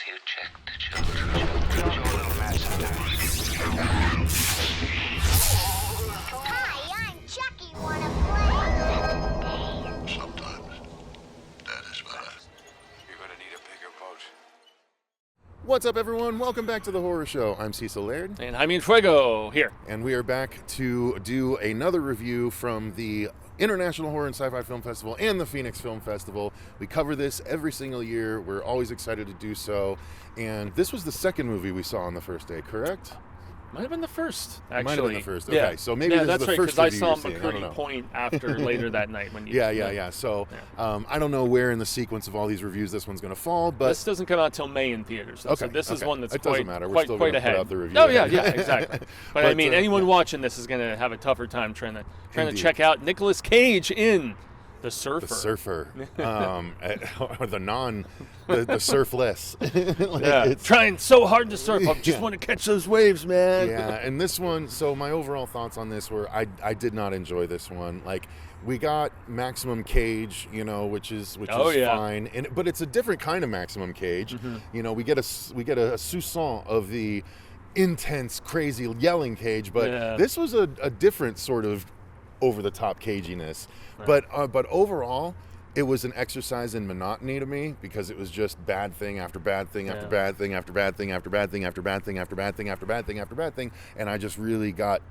you check the children? You're a little mad sometimes. Hi, I'm Chucky. Wanna play? Sometimes. That is better. You're gonna need a bigger boat. What's up, everyone? Welcome back to the Horror Show. I'm Cecil Laird. And Jaime Fuego here. And we are back to do another review from the International Horror and Sci-Fi Film Festival and the Phoenix Film Festival. We cover this every single year. We're always excited to do so. And this was the second movie we saw on the first day, correct? Might have been the first, actually. Might have been the first. Okay, yeah. so maybe this that's is the right, first because review I you're saw seeing. I don't know. McCurdy Point after later that night when you. Yeah. So I don't know where in the sequence of all these reviews this one's going to fall, but this doesn't come out till May in theaters. Though, okay, so this is one that's it quite, doesn't matter. We're quite, still quite gonna ahead. put out the review. Oh yeah, exactly. But I mean, anyone yeah. watching this is going to have a tougher time trying to Indeed. check out Nicolas Cage in The Surfer. The Surfer, or the surfless. It's trying so hard to surf. I just want to catch those waves, man. Yeah, and this one, so my overall thoughts on this were I did not enjoy this one. Like, we got Maximum Cage, which is fine, but it's a different kind of Maximum Cage. Mm-hmm. We get a soupçon of the intense, crazy yelling Cage, but this was a different sort of over-the-top caginess. Right. But overall, it was an exercise in monotony to me, because it was just bad thing after bad thing after bad thing after bad thing after bad thing after bad thing after bad thing after bad thing after bad thing, and I just really got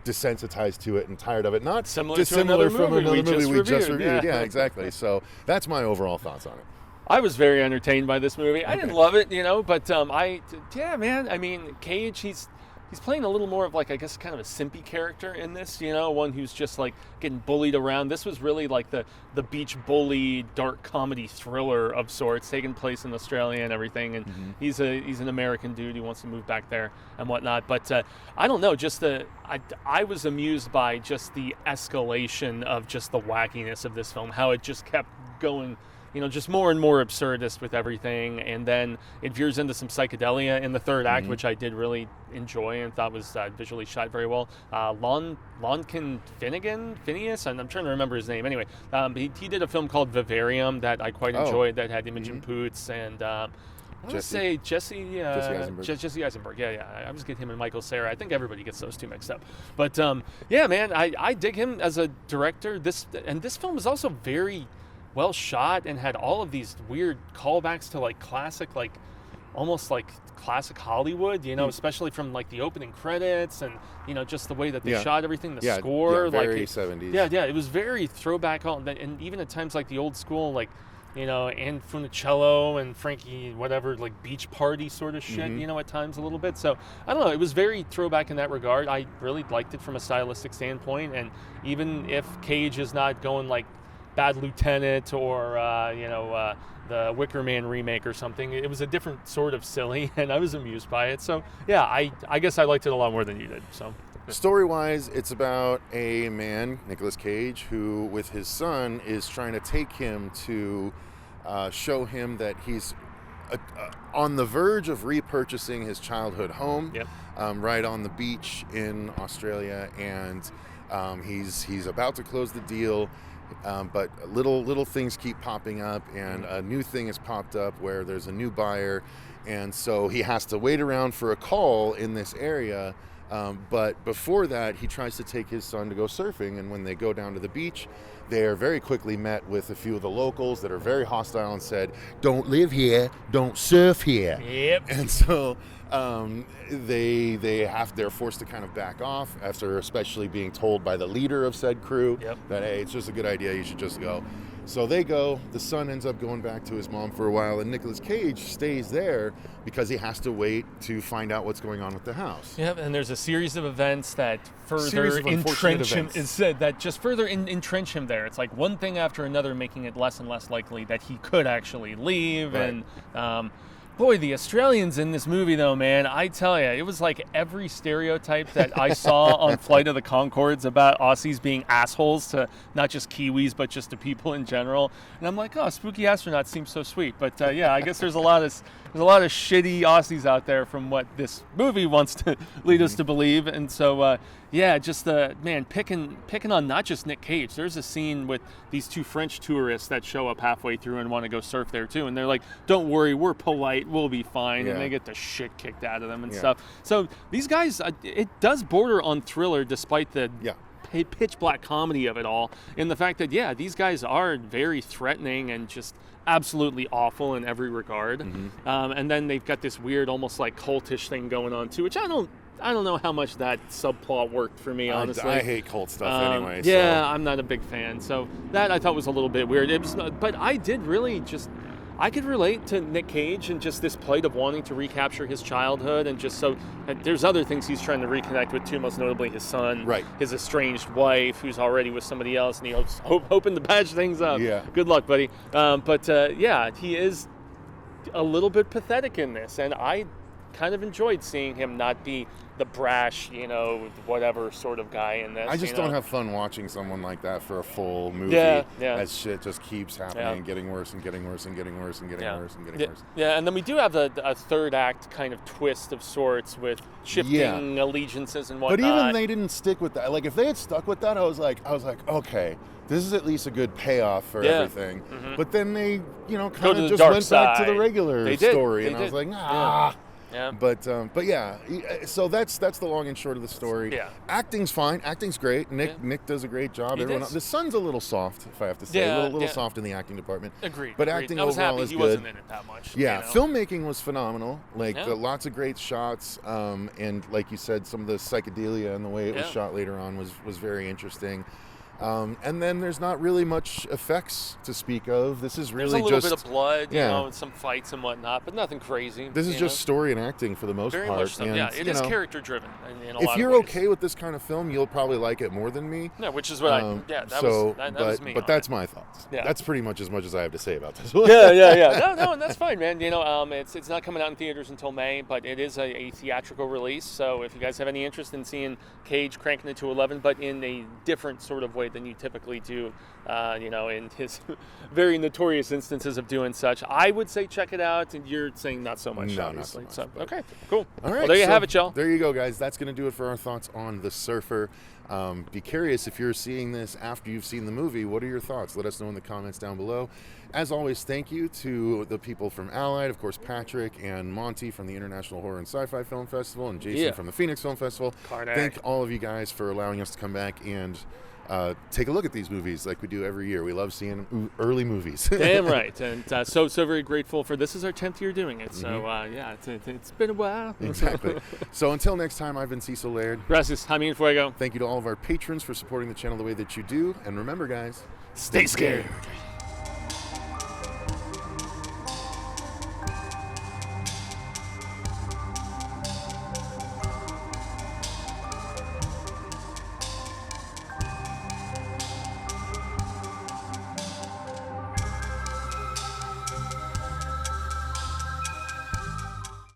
desensitized to it and tired of it. Not dissimilar from another movie we just reviewed. Yeah, exactly. So that's my overall thoughts on it. I was very entertained by this movie. I didn't love it, but man. I mean, Cage, he's playing a little more of, like, I guess, kind of a simpy character in this, one who's just, like, getting bullied around. This was really like the beach bully, dark comedy thriller of sorts, taking place in Australia and everything. And he's an American dude who wants to move back there and whatnot. But I don't know, I was amused by just the escalation of just the wackiness of this film, how it just kept going, just more and more absurdist with everything, and then it veers into some psychedelia in the third act, which I did really enjoy and thought was visually shot very well. Lonkin Phineas, and I'm trying to remember his name. Anyway, he did a film called Vivarium that I quite enjoyed, that had Imogen Poots and I want to say Jesse Eisenberg. Yeah. I always get him and Michael Cera. I think everybody gets those two mixed up. But man, I dig him as a director. This film is also very well shot and had all of these weird callbacks to, like, classic, like almost like classic Hollywood, especially from, like, the opening credits and just the way that they shot everything, the score, very like 70s. Yeah, it was very throwback, and even at times like the old school, like, and Funicello and Frankie whatever, like beach party sort of shit, at times a little bit. So I don't know, it was very throwback in that regard. I really liked it from a stylistic standpoint, and even if Cage is not going like Bad Lieutenant or the Wicker Man remake or something, it was a different sort of silly, and I was amused by it. So yeah, I guess I liked it a lot more than you did. So story-wise, it's about a man, Nicolas Cage, who with his son is trying to take him to show him that he's on the verge of repurchasing his childhood home, right on the beach in Australia, and he's about to close the deal. But little things keep popping up, and a new thing has popped up where there's a new buyer, and so he has to wait around for a call in this area. But before that, he tries to take his son to go surfing, and when they go down to the beach, they are very quickly met with a few of the locals that are very hostile and said, "Don't live here, don't surf here." Yep. And so they're forced to kind of back off after especially being told by the leader of said crew that, hey, it's just a good idea, you should just go. So they go. The son ends up going back to his mom for a while, and Nicolas Cage stays there because he has to wait to find out what's going on with the house. Yeah, and there's a series of events that further entrench him. That just further entrench him there. It's like one thing after another, making it less and less likely that he could actually leave. Right. And boy, the Australians in this movie, though, man, I tell you, it was like every stereotype that I saw on Flight of the Conchords about Aussies being assholes to not just Kiwis, but just to people in general. And I'm like, oh, spooky astronauts seem so sweet. But I guess there's a lot of shitty Aussies out there from what this movie wants to lead us to believe. And so, just picking on not just Nick Cage. There's a scene with these two French tourists that show up halfway through and want to go surf there too, and they're like, "Don't worry, we're polite. right, we'll be fine, Yeah. and they get the shit kicked out of them and Yeah. stuff. So these guys, it does border on thriller, despite the Yeah. pitch black comedy of it all, in the fact that these guys are very threatening and just absolutely awful in every regard. And then they've got this weird, almost like cultish thing going on too, which I don't know how much that subplot worked for me, honestly. I hate cult stuff anyway. Yeah, so. I'm not a big fan. So that I thought was a little bit weird. But I did really I could relate to Nick Cage and just this plight of wanting to recapture his childhood, and just so and there's other things he's trying to reconnect with too, most notably his son, Right. his estranged wife, who's already with somebody else, and he hoping to patch things up. Yeah. Good luck, buddy. But he is a little bit pathetic in this, and I kind of enjoyed seeing him not be the brash, whatever sort of guy in this. I just don't have fun watching someone like that for a full movie. Yeah. As shit just keeps happening, Yeah. and getting worse and getting worse and getting worse and getting worse and getting worse. Yeah, and then we do have a third act kind of twist of sorts with shifting allegiances and whatnot. But even they didn't stick with that. Like, if they had stuck with that, I was like, okay, this is at least a good payoff for everything. But then they, kind to the of just dark went back to the side. regular They did. story, They and I was did. like, nah. Yeah. But yeah, so that's the long and short of the story. Yeah. Acting's fine. Acting's great. Nick does a great job. He Everyone does. The son's a little soft, if I have to say. Yeah, a little yeah. soft in the acting department. Agreed. But agreed. acting I was overall happy is he good. wasn't in it that much. Yeah, filmmaking was phenomenal. Like, Yeah. lots of great shots, and like you said, some of the psychedelia and the way it was shot later on was very interesting. And then there's not really much effects to speak of. This is really There's a little just bit of blood, yeah. and some fights and whatnot, but nothing crazy. This is just story and acting for the most very part. much so. And, Yeah, it is character driven in a lot if of you're ways. okay with this kind of film, you'll probably like it more than me. Yeah, which is what that was me. But on that's it. my thoughts. Yeah. That's pretty much as I have to say about this one. Yeah. No, and that's fine, man. It's not coming out in theaters until May, but it is a theatrical release. So if you guys have any interest in seeing Cage cranking it to 11, but in a different sort of way than you typically do, in his very notorious instances of doing such, I would say check it out. And you're saying not so much, No, not obviously. so much, but- Okay, cool. All right. Well, there you so have it, y'all. There you go, guys. That's going to do it for our thoughts on The Surfer. Be curious if you're seeing this after you've seen the movie. What are your thoughts? Let us know in the comments down below. As always, thank you to the people from Allied, of course, Patrick and Monty from the International Horror and Sci-Fi Film Festival, and Jason from the Phoenix Film Festival. Karnak. Thank all of you guys for allowing us to come back and take a look at these movies like we do every year. We love seeing early movies. Damn right, and so very grateful for this. Is our 10th year doing it, so it's been a while. Exactly. So until next time, I've been Cecil Laird. Gracias, Jaime Fuego. Thank you to all of our patrons for supporting the channel the way that you do. And remember, guys, Stay scared.